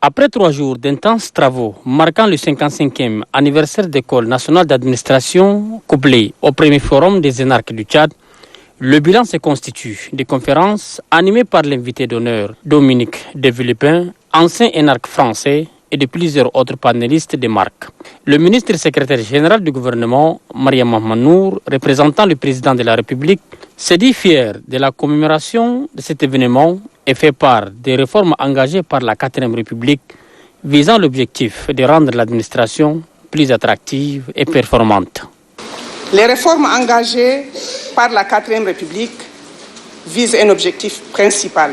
Après 3 jours d'intenses travaux marquant le 55e anniversaire d'École nationale d'administration couplé au premier forum des énarques du Tchad, le bilan se constitue de conférences animées par l'invité d'honneur Dominique de Villepin, ancien énarque français, et de plusieurs autres panélistes de marque. Le ministre secrétaire général du gouvernement, Mariam Mahmanour, représentant le président de la République, s'est dit fier de la commémoration de cet événement et fait part des réformes engagées par la 4e République visant l'objectif de rendre l'administration plus attractive et performante. Les réformes engagées par la 4e République visent un objectif principal: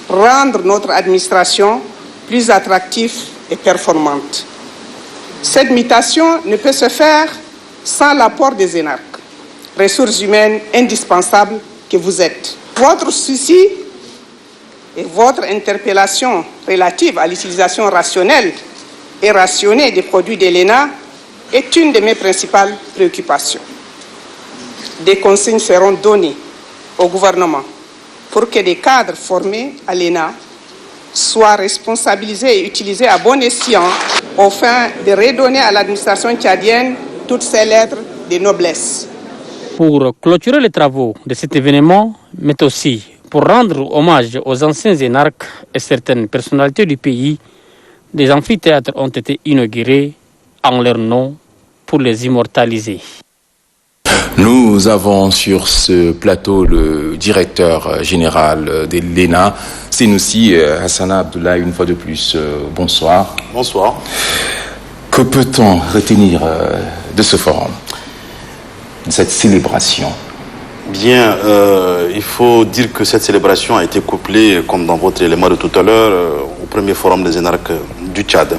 rendre notre administration plus attractive et performante. Cette mutation ne peut se faire sans l'apport des énarques, ressources humaines indispensables que vous êtes. Votre souci et votre interpellation relative à l'utilisation rationnelle et rationnée des produits de l'ENA est une de mes principales préoccupations. Des consignes seront données au gouvernement pour que des cadres formés à l'ENA soient responsabilisés et utilisés à bon escient afin de redonner à l'administration tchadienne toutes ses lettres de noblesse. Pour clôturer les travaux de cet événement, mais aussi pour rendre hommage aux anciens énarques et certaines personnalités du pays, des amphithéâtres ont été inaugurés en leur nom pour les immortaliser. Nous avons sur ce plateau le directeur général de l'ENA, Senoussi Hassana Abdoulaye, une fois de plus. Bonsoir. Bonsoir. Que peut-on retenir de ce forum, de cette célébration? Bien, il faut dire que cette célébration a été couplée, comme dans votre élément de tout à l'heure, au premier forum des énarques du Tchad.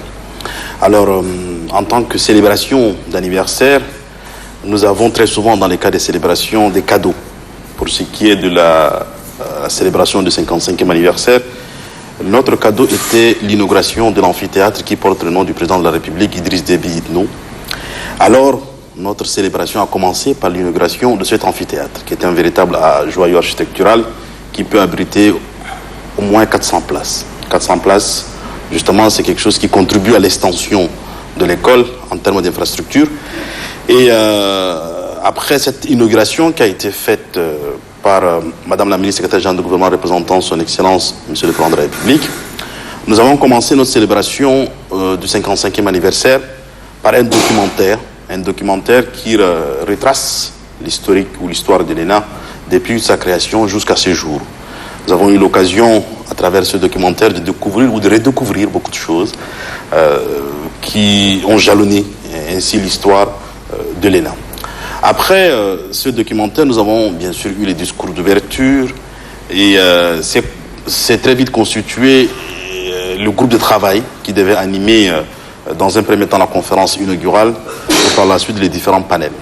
Alors, en tant que célébration d'anniversaire, nous avons très souvent, dans les cas des célébrations, des cadeaux. Pour ce qui est de la célébration du 55e anniversaire, notre cadeau était l'inauguration de l'amphithéâtre qui porte le nom du président de la République, Idriss Déby Itno. Alors, notre célébration a commencé par l'inauguration de cet amphithéâtre, qui est un véritable joyau architectural qui peut abriter au moins 400 places. 400 places, justement, c'est quelque chose qui contribue à l'extension de l'école en termes d'infrastructure. Et après cette inauguration qui a été faite par Madame la ministre secrétaire générale du gouvernement représentant son Excellence, Monsieur le Président de la République, nous avons commencé notre célébration du 55e anniversaire par un documentaire qui retrace l'historique ou l'histoire de l'ENA depuis sa création jusqu'à ce jour. Nous avons eu l'occasion, à travers ce documentaire, de découvrir ou de redécouvrir beaucoup de choses qui ont jalonné ainsi l'histoire de l'ENA. Après ce documentaire, nous avons bien sûr eu les discours d'ouverture et c'est très vite constitué le groupe de travail qui devait animer dans un premier temps la conférence inaugurale et par la suite les différents panels.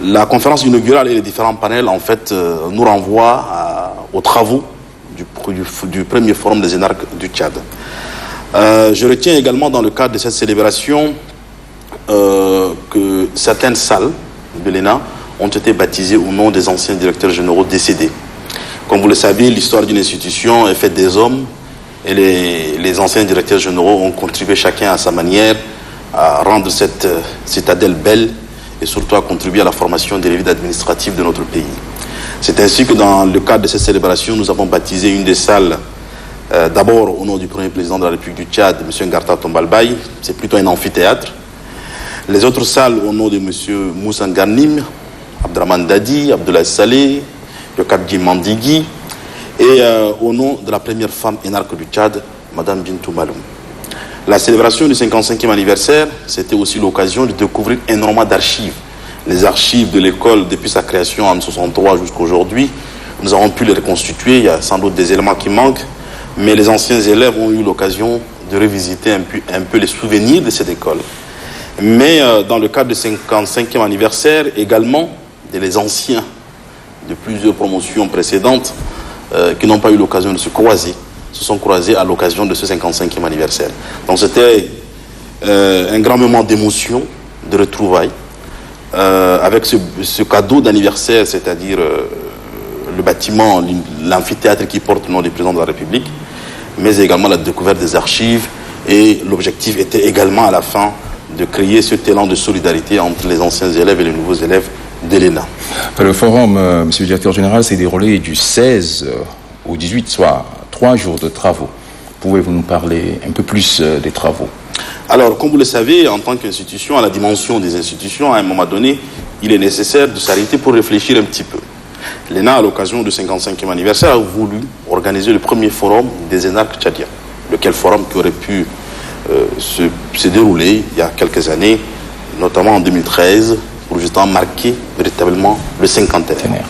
La conférence inaugurale et les différents panels en fait nous renvoient aux travaux du premier forum des énarques du Tchad. Je retiens également dans le cadre de cette célébration que certaines salles de l'ENA ont été baptisées au nom des anciens directeurs généraux décédés. Comme vous le savez, l'histoire d'une institution est faite des hommes et les anciens directeurs généraux ont contribué chacun à sa manière à rendre cette citadelle belle et surtout à contribuer à la formation des élites administratives de notre pays. C'est ainsi que dans le cadre de cette célébration, nous avons baptisé une des salles d'abord au nom du premier président de la République du Tchad, M. Ngarta Tombalbaye. C'est plutôt un amphithéâtre. Les autres salles au nom de M. Moussa Ngarnim, Abdraman Dadi, Abdoulaye Saleh, Yokadji Mandigui, et au nom de la première femme énarque du Tchad, Mme Bintou Maloum. La célébration du 55e anniversaire, c'était aussi l'occasion de découvrir énormément d'archives. Les archives de l'école depuis sa création en 1963 jusqu'à aujourd'hui, nous avons pu les reconstituer. Il y a sans doute des éléments qui manquent, mais les anciens élèves ont eu l'occasion de revisiter un peu les souvenirs de cette école. Mais dans le cadre du 55e anniversaire, également, les anciens de plusieurs promotions précédentes qui n'ont pas eu l'occasion de se croiser, se sont croisés à l'occasion de ce 55e anniversaire. Donc c'était un grand moment d'émotion, de retrouvailles, avec ce cadeau d'anniversaire, c'est-à-dire le bâtiment, l'amphithéâtre qui porte le nom du président de la République, mais également la découverte des archives. Et l'objectif était également à la fin de créer ce élan de solidarité entre les anciens élèves et les nouveaux élèves de l'ENA. Le forum, Monsieur le Directeur Général, s'est déroulé du 16 au 18, soit 3 jours de travaux. Pouvez-vous nous parler un peu plus des travaux? Alors, comme vous le savez, en tant qu'institution, à la dimension des institutions, à un moment donné, il est nécessaire de s'arrêter pour réfléchir un petit peu. L'ENA, à l'occasion du 55e anniversaire, a voulu organiser le premier forum des énarques tchadiens. Lequel forum qui aurait pu se dérouler il y a quelques années, notamment en 2013, pour justement marquer véritablement le cinquantenaire.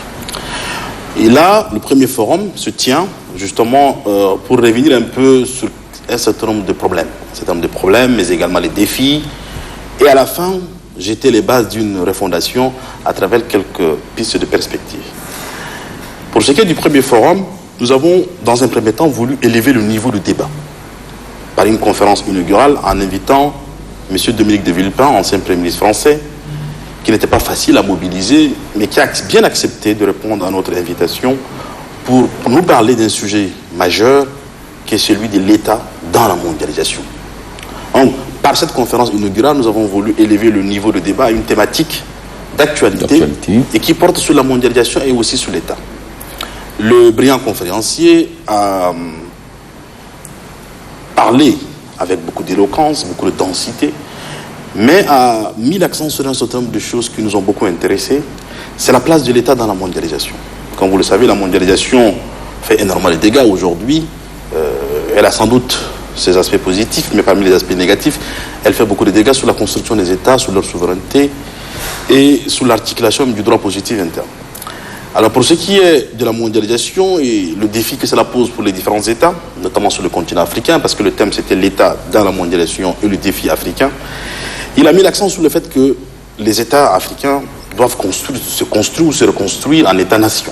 Et là, le premier forum se tient justement pour revenir un peu sur un certain nombre de problèmes, mais également les défis. Et à la fin, jeter les bases d'une refondation à travers quelques pistes de perspective. Pour ce qui est du premier forum, nous avons, dans un premier temps, voulu élever le niveau de débat par une conférence inaugurale en invitant M. Dominique de Villepin, ancien Premier ministre français, qui n'était pas facile à mobiliser, mais qui a bien accepté de répondre à notre invitation pour nous parler d'un sujet majeur qui est celui de l'État dans la mondialisation. Donc, par cette conférence inaugurale, nous avons voulu élever le niveau de débat à une thématique d'actualité et qui porte sur la mondialisation et aussi sur l'État. Le brillant conférencier a parlé avec beaucoup d'éloquence, beaucoup de densité, mais a mis l'accent sur un certain nombre de choses qui nous ont beaucoup intéressés. C'est la place de l'État dans la mondialisation. Comme vous le savez, la mondialisation fait énormément de dégâts aujourd'hui. Elle a sans doute ses aspects positifs, mais parmi les aspects négatifs, elle fait beaucoup de dégâts sur la construction des États, sur leur souveraineté et sur l'articulation du droit positif interne. Alors pour ce qui est de la mondialisation et le défi que cela pose pour les différents États, notamment sur le continent africain, parce que le thème c'était l'État dans la mondialisation et le défi africain, il a mis l'accent sur le fait que les États africains doivent se construire ou se reconstruire en État-nation.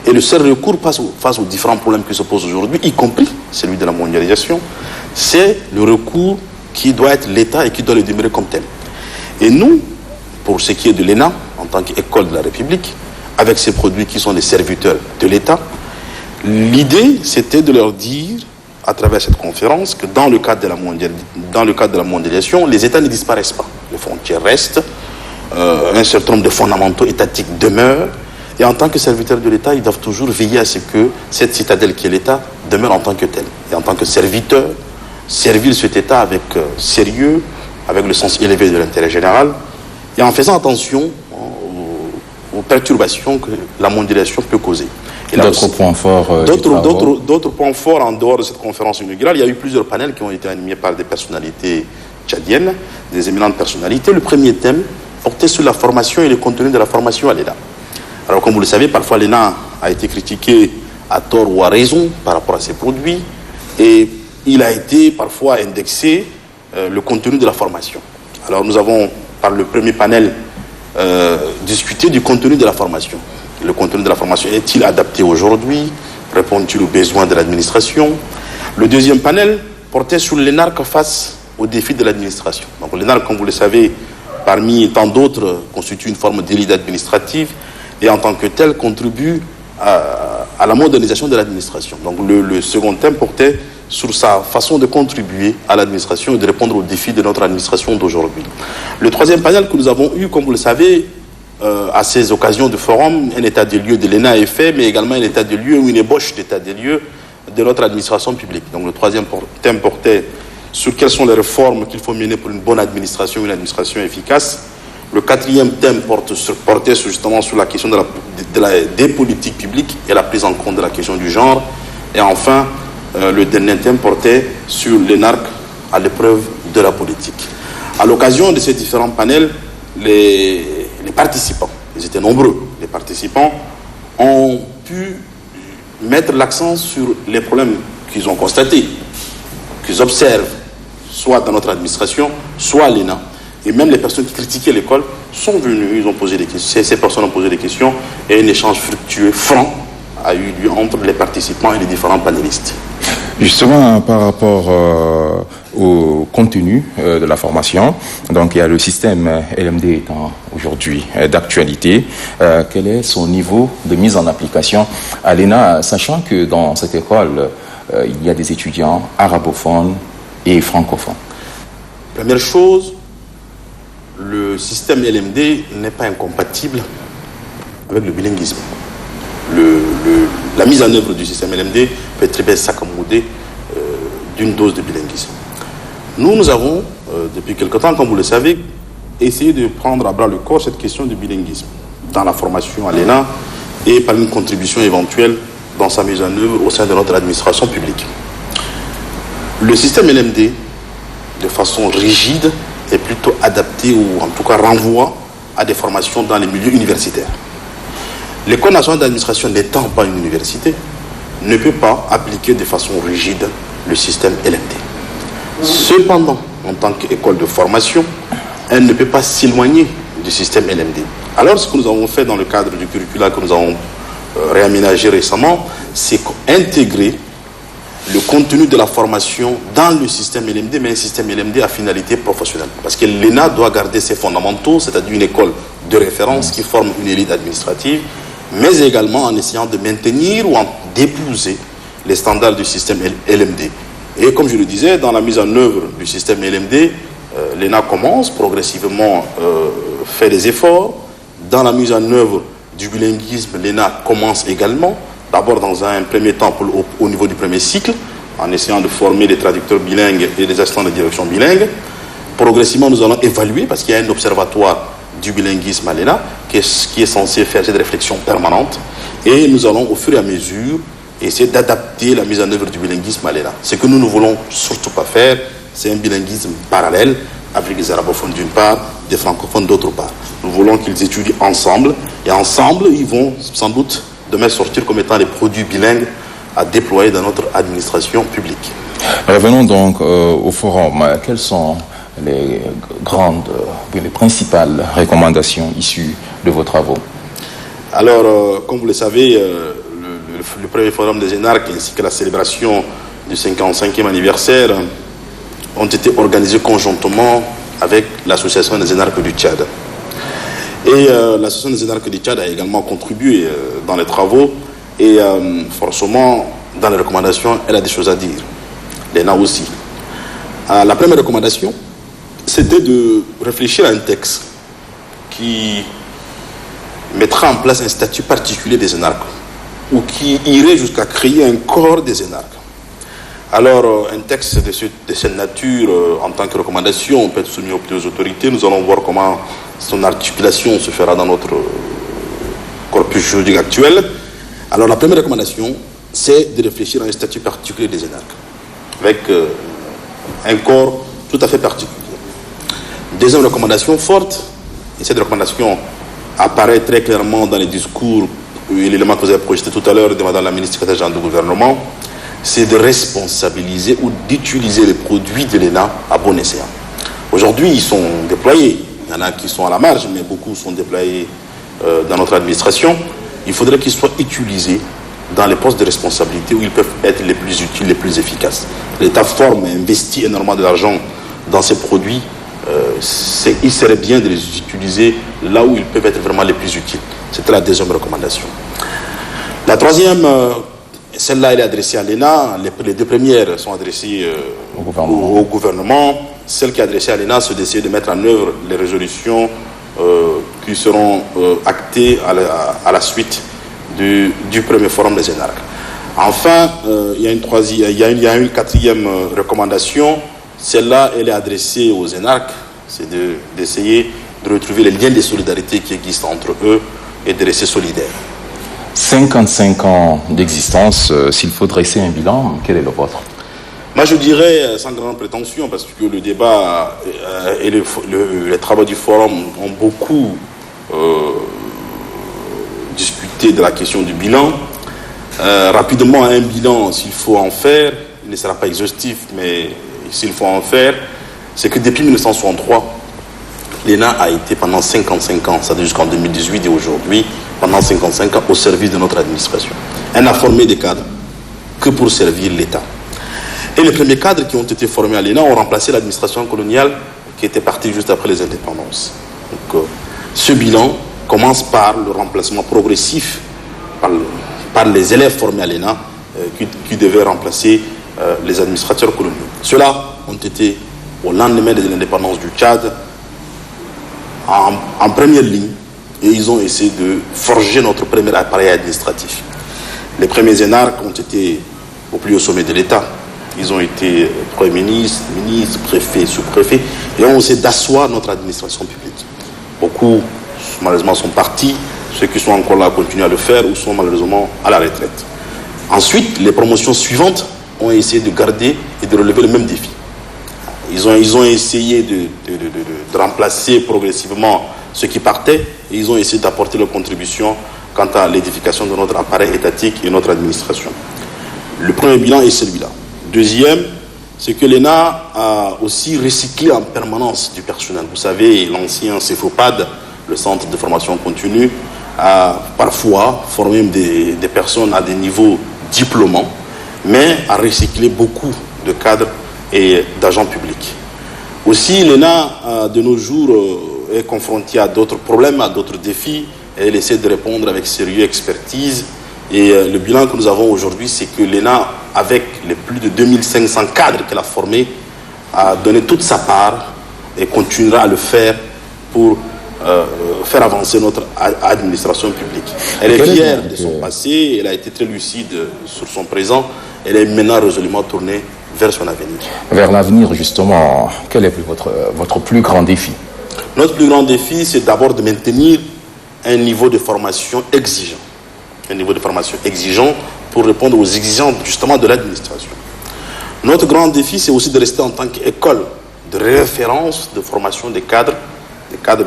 Et le seul recours face aux différents problèmes qui se posent aujourd'hui, y compris celui de la mondialisation, c'est le recours qui doit être l'État et qui doit le demeurer comme tel. Et nous, pour ce qui est de l'ENA, en tant qu'école de la République, avec ces produits qui sont des serviteurs de l'État, l'idée, c'était de leur dire, à travers cette conférence, que dans le cadre de la mondialisation, les États ne disparaissent pas. Les frontières restent, un certain nombre de fondamentaux étatiques demeurent, et en tant que serviteurs de l'État, ils doivent toujours veiller à ce que cette citadelle qui est l'État demeure en tant que telle. Et en tant que serviteurs, servir cet État avec sérieux, avec le sens élevé de l'intérêt général, et en faisant attention aux perturbations que la mondialisation peut causer. D'autres points forts d'autres points forts en dehors de cette conférence inaugurale, il y a eu plusieurs panels qui ont été animés par des personnalités tchadiennes, des éminentes personnalités. Le premier thème portait sur la formation et le contenu de la formation à l'ENA. Alors comme vous le savez, parfois l'ENA a été critiqué à tort ou à raison par rapport à ses produits, et il a été parfois indexé le contenu de la formation. Alors nous avons, par le premier panel, discuté du contenu de la formation. Le contenu de la formation est-il adapté aujourd'hui? Répond-il aux besoins de l'administration? Le deuxième panel portait sur l'ENARC face aux défis de l'administration. Donc l'ENARC, comme vous le savez, parmi tant d'autres, constitue une forme d'élite administrative et en tant que tel contribue à la modernisation de l'administration. Donc le second thème portait sur sa façon de contribuer à l'administration et de répondre aux défis de notre administration d'aujourd'hui. Le troisième panel que nous avons eu, comme vous le savez, à ces occasions de forum, un état des lieux de l'ENA est fait, mais également un état des lieux ou une ébauche d'état des lieux de notre administration publique. Donc le troisième thème portait sur quelles sont les réformes qu'il faut mener pour une bonne administration, une administration efficace. Le quatrième thème portait justement sur la question des politiques publiques et la prise en compte de la question du genre. Et enfin, le dernier thème portait sur l'ENARC à l'épreuve de la politique. À l'occasion de ces différents panels, les participants, ils étaient nombreux, les participants ont pu mettre l'accent sur les problèmes qu'ils ont constatés, qu'ils observent, soit dans notre administration, soit à l'ENA. Et même les personnes qui critiquaient l'école sont venues, ils ont posé des questions, ces personnes ont posé des questions, et un échange fructueux, franc, a eu lieu entre les participants et les différents panélistes. Justement, par rapport au contenu de la formation, donc il y a le système LMD étant aujourd'hui d'actualité. Quel est son niveau de mise en application à l'ENA, sachant que dans cette école, il y a des étudiants arabophones et francophones? Première chose, le système LMD n'est pas incompatible avec le bilinguisme. La mise en œuvre du système LMD peut très bien s'accommoder d'une dose de bilinguisme. Nous avons, depuis quelque temps, comme vous le savez, essayé de prendre à bras le corps cette question du bilinguisme dans la formation à l'ENA et par une contribution éventuelle dans sa mise en œuvre au sein de notre administration publique. Le système LMD, de façon rigide, est plutôt adapté ou en tout cas renvoie à des formations dans les milieux universitaires. L'École nationale d'administration n'étant pas une université, ne peut pas appliquer de façon rigide le système LMD. Cependant, en tant qu'école de formation, elle ne peut pas s'éloigner du système LMD. Alors, ce que nous avons fait dans le cadre du curricula que nous avons réaménagé récemment, c'est intégrer le contenu de la formation dans le système LMD, mais un système LMD à finalité professionnelle. Parce que l'ENA doit garder ses fondamentaux, c'est-à-dire une école de référence qui forme une élite administrative, mais également en essayant de maintenir ou d'épouser les standards du système LMD. Et comme je le disais, dans la mise en œuvre du système LMD, l'ENA commence progressivement, fait des efforts. Dans la mise en œuvre du bilinguisme, l'ENA commence également, d'abord dans un premier temps au niveau du premier cycle, en essayant de former des traducteurs bilingues et des assistants de direction bilingues. Progressivement, nous allons évaluer, parce qu'il y a un observatoire du bilinguisme à l'ENA qui est censé faire cette réflexion permanente. Et nous allons, au fur et à mesure, essayer d'adapter la mise en œuvre du bilinguisme à l'ENA. Ce que nous ne voulons surtout pas faire, c'est un bilinguisme parallèle, avec des arabophones d'une part, des francophones d'autre part. Nous voulons qu'ils étudient ensemble, et ensemble, ils vont sans doute demain sortir comme étant les produits bilingues à déployer dans notre administration publique. Revenons donc au forum. Quelles sont les grandes, les principales recommandations issues de vos travaux? Alors, comme vous le savez, le premier forum des énarques ainsi que la célébration du 55e anniversaire ont été organisés conjointement avec l'association des énarques du Tchad. Et l'association des énarques du Tchad a également contribué dans les travaux et forcément, dans les recommandations, elle a des choses à dire. L'ENA aussi. La première recommandation, c'était de réfléchir à un texte qui mettra en place un statut particulier des énarques ou qui irait jusqu'à créer un corps des énarques. Alors, un texte de cette nature, en tant que recommandation, peut être soumis aux autorités. Nous allons voir comment son articulation se fera dans notre corpus juridique actuel. Alors, la première recommandation, c'est de réfléchir à un statut particulier des énarques, avec un corps tout à fait particulier. Deuxième recommandation forte, et cette recommandation apparaît très clairement dans les discours et l'élément que vous avez projeté tout à l'heure de Madame la ministre secrétaire générale du gouvernement, c'est de responsabiliser ou d'utiliser les produits de l'ENA à bon escient. Aujourd'hui, ils sont déployés. Il y en a qui sont à la marge, mais beaucoup sont déployés dans notre administration. Il faudrait qu'ils soient utilisés dans les postes de responsabilité où ils peuvent être les plus utiles, les plus efficaces. L'État forme et investit énormément de l'argent dans ces produits. Il serait bien de les utiliser là où ils peuvent être vraiment les plus utiles. C'était la deuxième recommandation. La troisième, celle-là, elle est adressée à l'ENA. Les deux premières sont adressées au gouvernement. Celle qui est adressée à l'ENA, c'est d'essayer de mettre en œuvre les résolutions qui seront actées à la suite du premier forum des énarques. Enfin, il y a une quatrième recommandation. Celle-là, elle est adressée aux énarques. C'est d'essayer de retrouver les liens de solidarité qui existent entre eux et de rester solidaires. 55 ans d'existence, s'il faut dresser un bilan, quel est le vôtre? Moi, je dirais, sans grande prétention, parce que le débat et les travaux du forum ont beaucoup discuté de la question du bilan. Rapidement, un bilan, s'il faut en faire, il ne sera pas exhaustif, mais s'il faut en faire, c'est que depuis 1963, l'ENA a été pendant 55 ans, c'est-à-dire jusqu'en 2018 et aujourd'hui, pendant 55 ans au service de notre administration. Elle n'a formé des cadres que pour servir l'État. Et les premiers cadres qui ont été formés à l'ENA ont remplacé l'administration coloniale qui était partie juste après les indépendances. Donc, ce bilan commence par le remplacement progressif par les élèves formés à l'ENA qui devaient remplacer les administrateurs coloniaux. Ceux-là ont été, au lendemain de l'indépendance du Tchad, en première ligne, et ils ont essayé de forger notre premier appareil administratif. Les premiers énarques ont été au plus haut sommet de l'État. Ils ont été Premier ministre, ministre, préfet, sous-préfet, et ont essayé d'asseoir notre administration publique. Beaucoup, malheureusement, sont partis. Ceux qui sont encore là continuent à le faire ou sont malheureusement à la retraite. Ensuite, les promotions suivantes ont essayé de garder et de relever le même défi. Ils ont essayé de remplacer progressivement ceux qui partaient et ils ont essayé d'apporter leur contribution quant à l'édification de notre appareil étatique et notre administration. Le premier bilan est celui-là. Deuxième, c'est que l'ENA a aussi recyclé en permanence du personnel. Vous savez, l'ancien CEFOPAD, le centre de formation continue, a parfois formé des personnes à des niveaux diplômants, mais a recyclé beaucoup de cadres et d'agents publics. Aussi, l'ENA, de nos jours, est confrontée à d'autres problèmes, à d'autres défis, et elle essaie de répondre avec sérieux, expertise. Et le bilan que nous avons aujourd'hui, c'est que l'ENA, avec les plus de 2500 cadres qu'elle a formés, a donné toute sa part et continuera à le faire pour faire avancer notre administration publique. Elle est fière de son passé, elle a été très lucide sur son présent, elle est maintenant résolument tournée vers son avenir. Vers l'avenir, justement, quel est votre plus grand défi? Notre plus grand défi, c'est d'abord de maintenir un niveau de formation exigeant. Un niveau de formation exigeant pour répondre aux exigences justement de l'administration. Notre grand défi, c'est aussi de rester en tant qu'école de référence de formation des cadres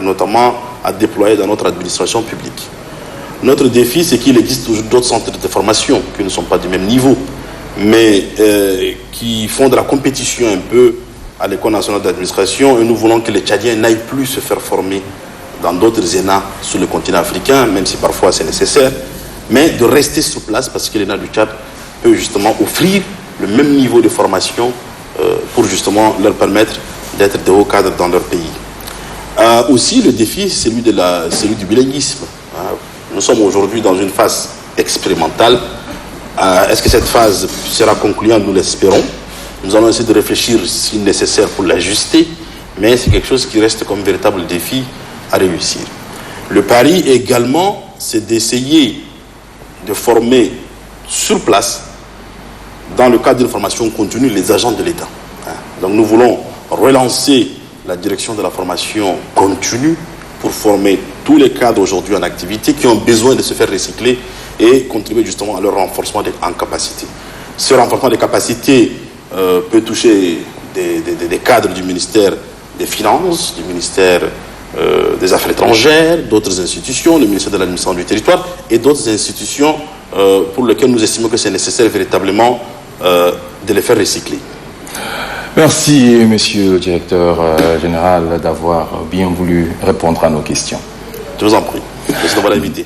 notamment à déployer dans notre administration publique. Notre défi, c'est qu'il existe toujours d'autres centres de formation qui ne sont pas du même niveau, mais qui font de la compétition un peu à l'École nationale d'administration, et nous voulons que les Tchadiens n'aillent plus se faire former dans d'autres ENA sur le continent africain, même si parfois c'est nécessaire, mais de rester sur place parce que l'ENA du Tchad peut justement offrir le même niveau de formation pour justement leur permettre d'être de hauts cadres dans leur pays. Aussi, le défi, c'est celui du bilinguisme. Nous sommes aujourd'hui dans une phase expérimentale. Est-ce que cette phase sera concluante? Nous l'espérons. Nous allons essayer de réfléchir si nécessaire pour l'ajuster, mais c'est quelque chose qui reste comme véritable défi à réussir. Le pari également, c'est d'essayer de former sur place, dans le cadre d'une formation continue, les agents de l'État. Donc nous voulons relancer la direction de la formation continue pour former tous les cadres aujourd'hui en activité qui ont besoin de se faire recycler et contribuer justement à leur renforcement en capacité. Ce renforcement des capacités peut toucher des cadres du ministère des Finances, du ministère des Affaires étrangères, d'autres institutions, le ministère de l'administration du territoire et d'autres institutions pour lesquelles nous estimons que c'est nécessaire véritablement de les faire recycler. Merci, monsieur le directeur général, d'avoir bien voulu répondre à nos questions. Je vous en prie. Merci d'avoir invité.